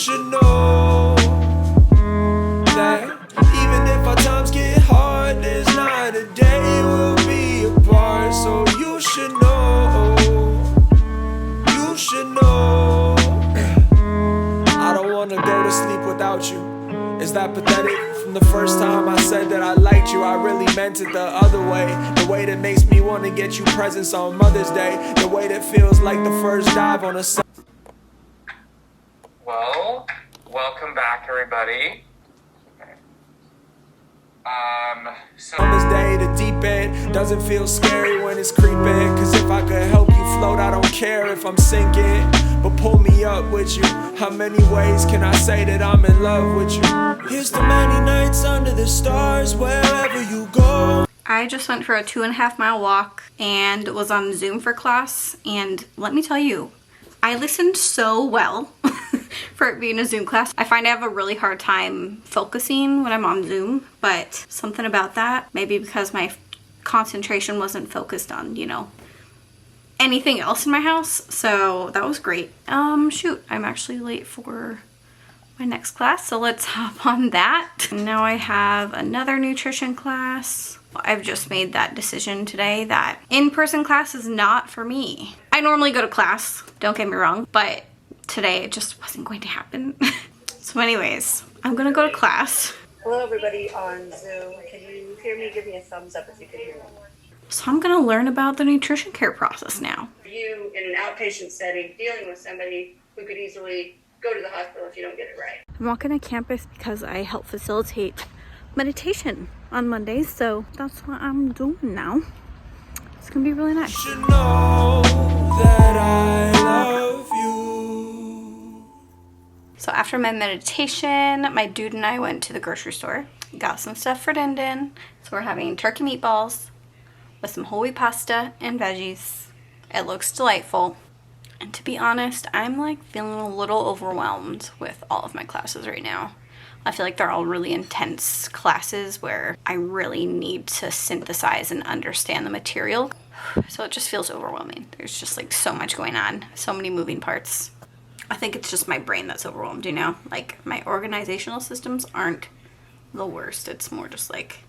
should know that even if our times get hard, there's not a day we'll be apart. So you should know, you should know. I don't wanna go to sleep without you. Is that pathetic? From the first time I said that I liked you, I really meant it the other way. The way that makes me wanna get you presents on Mother's Day. The way that feels like the first dive on a Well, welcome back, everybody. Summer's day, the deep end doesn't feel scary when it's creeping. Cause if I could help you float, I don't care if I'm sinking. But pull me up with you. How many ways can I say that I'm in love with you? Here's to many nights under the stars, wherever you go. I just went for a 2.5 mile walk and was on Zoom for class, and let me tell you, I listened so well for it being a Zoom class. I find I have a really hard time focusing when I'm on Zoom, but something about that, maybe because my concentration wasn't focused on, you know, anything else in my house, so that was great. Shoot, I'm actually late for my next class, so let's hop on that. Now I have another nutrition class. I've just made that decision today that in-person class is not for me. I normally go to class, don't get me wrong, but today it just wasn't going to happen. So anyways, I'm gonna go to class. Hello everybody on Zoom. Can you hear me? Give me a thumbs up if you can hear me. So I'm gonna learn about the nutrition care process now. You in an outpatient setting dealing with somebody who could easily go to the hospital if you don't get it right. I'm walking to campus because I help facilitate meditation on Mondays, so that's what I'm doing now. It's gonna be really nice. You should know that I love you. So after my meditation, my dude and I went to the grocery store, got some stuff for Din Din. So we're having turkey meatballs with some whole wheat pasta and veggies. It looks delightful. And to be honest, I'm like feeling a little overwhelmed with all of my classes right now. I feel like they're all really intense classes where I really need to synthesize and understand the material. So it just feels overwhelming. There's just like so much going on, so many moving parts. I think it's just my brain that's overwhelmed, you know? Like my organizational systems aren't the worst. It's more just like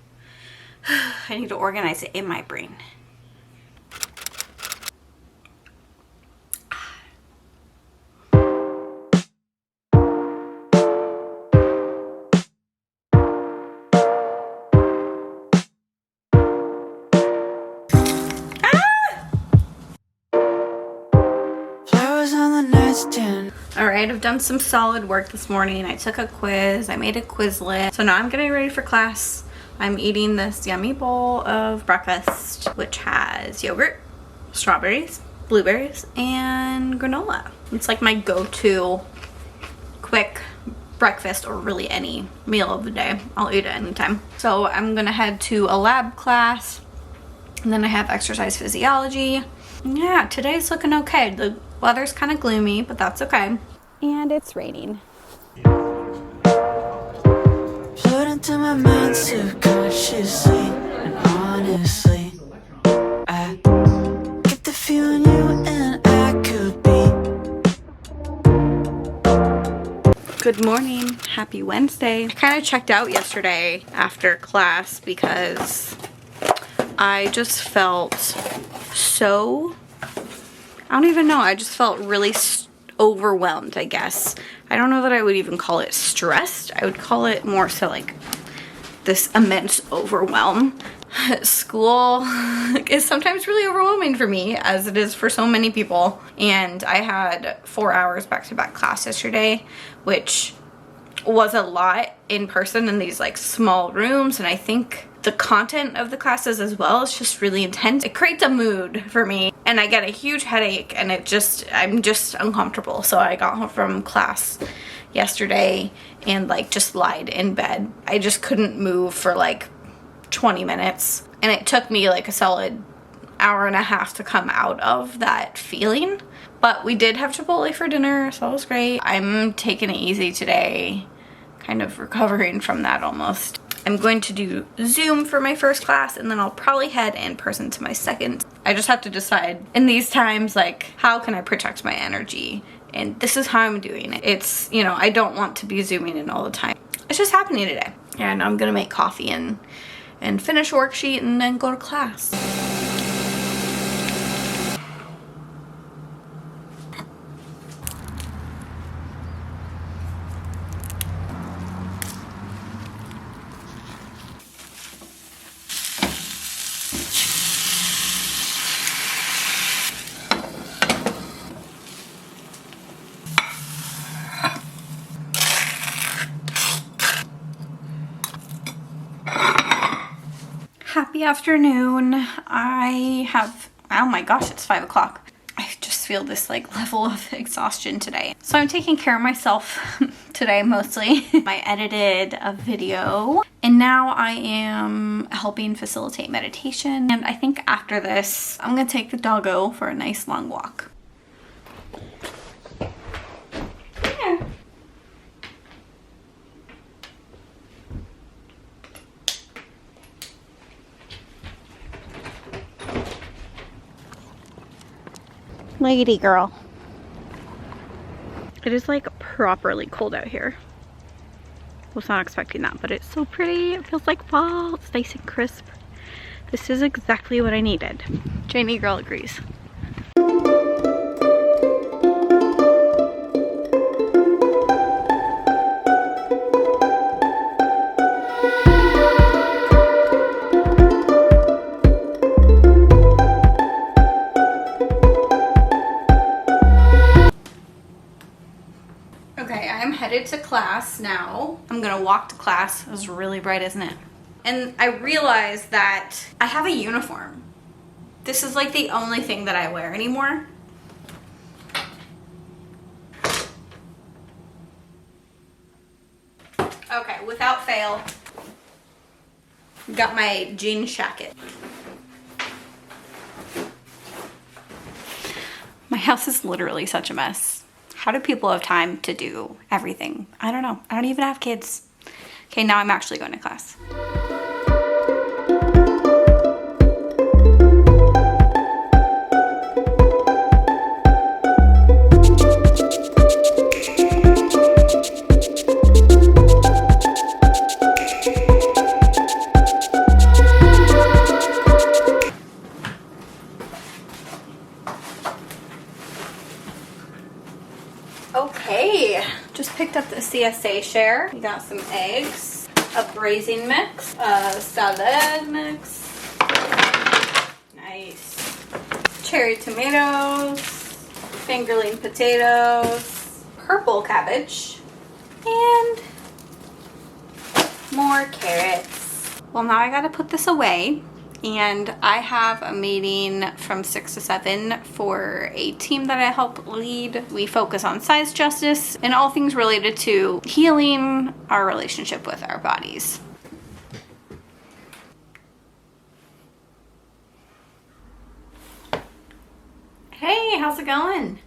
I need to organize it in my brain. Alright, I've done some solid work this morning. I took a quiz, I made a Quizlet. So now I'm getting ready for class. I'm eating this yummy bowl of breakfast, which has yogurt, strawberries, blueberries, and granola. It's like my go-to quick breakfast, or really any meal of the day. I'll eat it anytime. So I'm gonna head to a lab class, and then I have exercise physiology. Yeah, today's looking okay. The weather's kind of gloomy, but that's okay. And it's raining. Float into my mind subconsciously, and honestly, I get the feeling you and I could be. Good morning, happy Wednesday. I kind of checked out yesterday after class because I just felt so, I don't even know, I just felt really overwhelmed, I guess. I don't know that I would even call it stressed. I would call it more so like this immense overwhelm. School is sometimes really overwhelming for me, as it is for so many people. And I had 4 hours back-to-back class yesterday, which was a lot in person in these like small rooms, and I think the content of the classes as well is just really intense. It creates a mood for me, and I get a huge headache, and I'm just uncomfortable. So I got home from class yesterday and like just lied in bed. I just couldn't move for like 20 minutes, and it took me like a solid hour and a half to come out of that feeling. But we did have Chipotle for dinner, so that was great. I'm taking it easy today, kind of recovering from that almost. I'm going to do Zoom for my first class, and then I'll probably head in person to my second. I just have to decide in these times, like, how can I protect my energy And this is how I'm doing it. It's, you know, I don't want to be zooming in all the time. It's just happening today. And I'm gonna make coffee and finish a worksheet and then go to class. Happy afternoon. I have, oh my gosh, it's 5 o'clock. I just feel this like level of exhaustion today. So I'm taking care of myself today mostly. I edited a video and now I am helping facilitate meditation. And I think after this, I'm gonna take the doggo for a nice long walk. Yeah. Lady girl. It is like properly cold out here. Was not expecting that, but it's so pretty. It feels like fall. It's nice and crisp. This is exactly what I needed. Janie girl agrees. Okay, I'm headed to class now. I'm gonna walk to class. It was really bright, isn't it? And I realized that I have a uniform. This is like the only thing that I wear anymore. Okay, without fail, got my jean jacket. My house is literally such a mess. How do people have time to do everything? I don't know. I don't even have kids. Okay, now I'm actually going to class. Okay, just picked up the CSA share. We got some eggs, a braising mix, a salad mix, nice, cherry tomatoes, fingerling potatoes, purple cabbage, and more carrots. Well, now I gotta put this away. And I have a meeting from 6 to 7 for a team that I help lead. We focus on size justice and all things related to healing our relationship with our bodies. Hey, how's it going?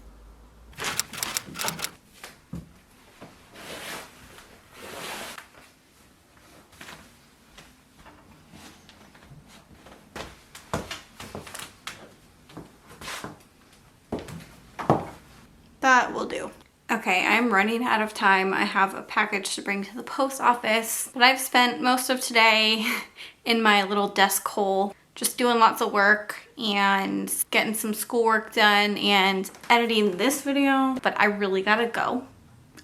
That will do. Okay, I'm running out of time. I have a package to bring to the post office, but I've spent most of today in my little desk hole just doing lots of work and getting some schoolwork done and editing this video, but I really gotta go.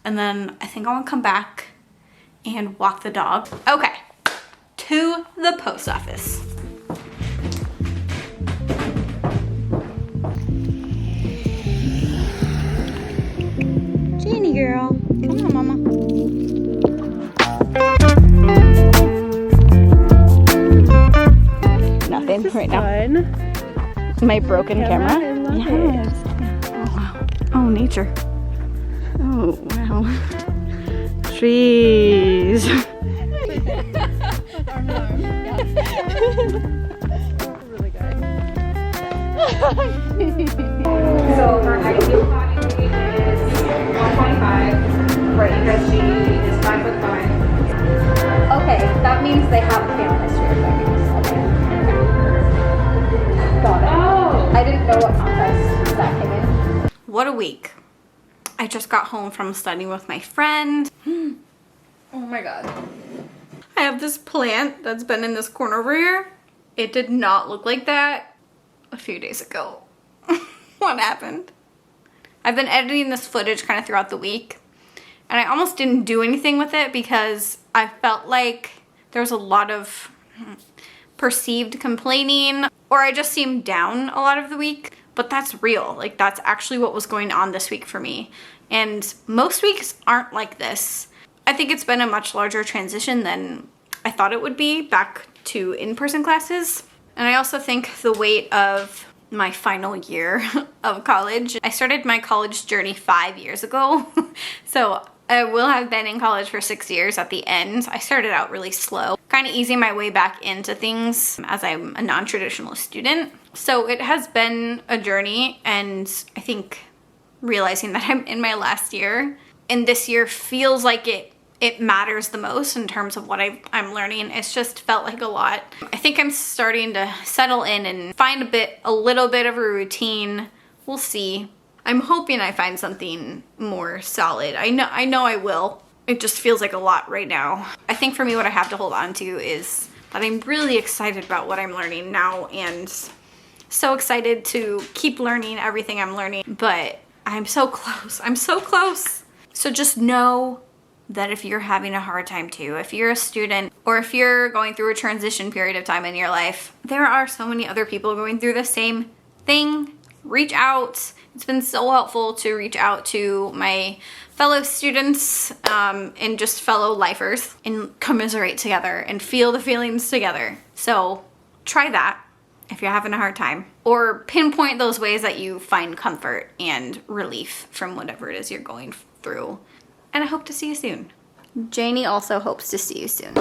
And then I think I want to come back and walk the dog. Okay, to the post office. Janie girl, come on, mama. Nothing right now. My broken camera. I love it. Oh wow. Oh, nature. Oh wow. Trees. Really good. So her ideal body weight is 125. Right, because she is 5'5". Okay, that means they have a family history of diabetes. Okay. Got it. Oh. I didn't know what contest that came in. What a week. I just got home from studying with my friend. Oh my god. I have this plant that's been in this corner over here. It did not look like that a few days ago. What happened? I've been editing this footage kind of throughout the week, and I almost didn't do anything with it because I felt like there was a lot of perceived complaining, or I just seemed down a lot of the week. But that's real. Like, that's actually what was going on this week for me. And most weeks aren't like this. I think it's been a much larger transition than I thought it would be back to in-person classes. And I also think the weight of my final year of college. I started my college journey 5 years ago. So I will have been in college for 6 years at the end. I started out really slow, kind of easing my way back into things as I'm a non-traditional student. So it has been a journey, and I think realizing that I'm in my last year, and this year feels like it matters the most in terms of what I'm learning. It's just felt like a lot. I think I'm starting to settle in and find a little bit of a routine. We'll see. I'm hoping I find something more solid. I know I will. It just feels like a lot right now. I think for me, what I have to hold on to is that I'm really excited about what I'm learning now, and so excited to keep learning everything I'm learning, but I'm so close. I'm so close. So just know that if you're having a hard time too, if you're a student, or if you're going through a transition period of time in your life, there are so many other people going through the same thing. Reach out. It's been so helpful to reach out to my fellow students and just fellow lifers and commiserate together and feel the feelings together. So try that if you're having a hard time, or pinpoint those ways that you find comfort and relief from whatever it is you're going through. And I hope to see you soon. Janie also hopes to see you soon.